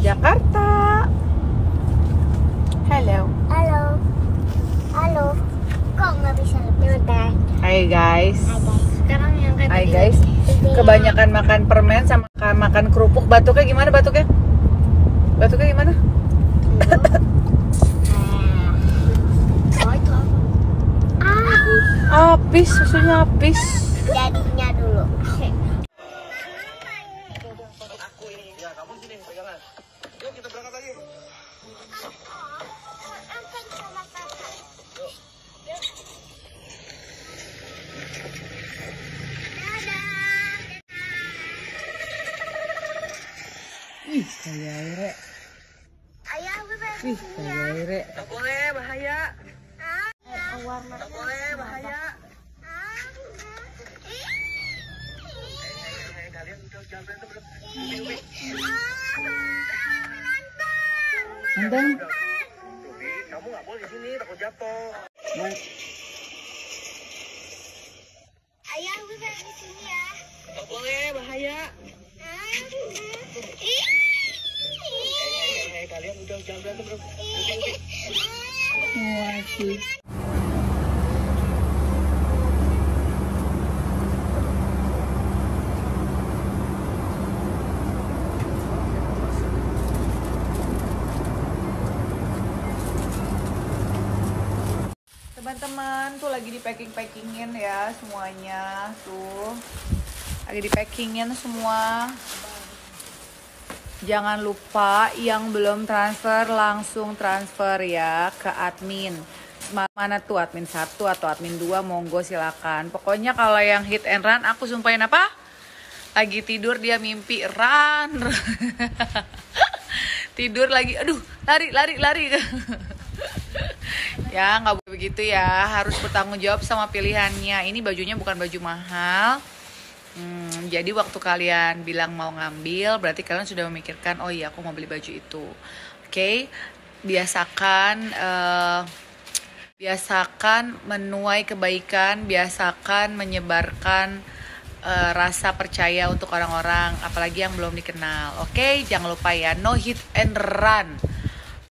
Jakarta. Halo. Halo. Halo. Kok nggak bisa lebih? Hai guys. Sekarang yang kayak Hai tadi guys. lagi. Kebanyakan makan permen sama makan kerupuk. Batuknya gimana batuknya? Batuknya gimana? Oh itu apa? Habis, susunya habis. Jadinya dulu. Ya, kamu sini pegangan. Yuk kita berangkat lagi. Ih, kayak aire. Ayah, gue pengen Ih, kayak aire. Tak boleh, bahaya. warna. Tak boleh, bahaya. Kalian udah jangan berantem belum? Andang. Ruby, kamu nggak boleh di sini, takut jatuh. Ayah, gue pengen di sini ya. Tak boleh, bahaya. Kalian udah jangan berantem belum? Masih. Teman-teman tuh lagi di packingin ya semuanya tuh, lagi di packingin semua. Jangan lupa yang belum transfer langsung transfer ya ke admin. Mana tuh admin 1 atau admin 2, monggo silakan. Pokoknya kalau yang hit and run aku sumpahin apa? Lagi tidur dia mimpi run. Tidur lagi, aduh lari. Ya nggak boleh begitu ya, harus bertanggung jawab sama pilihannya. Ini bajunya bukan baju mahal. Jadi waktu kalian bilang mau ngambil, berarti kalian sudah memikirkan, oh iya aku mau beli baju itu. Oke, biasakan menuai kebaikan, biasakan menyebarkan rasa percaya untuk orang-orang, apalagi yang belum dikenal. Oke, jangan lupa ya, no hit and run.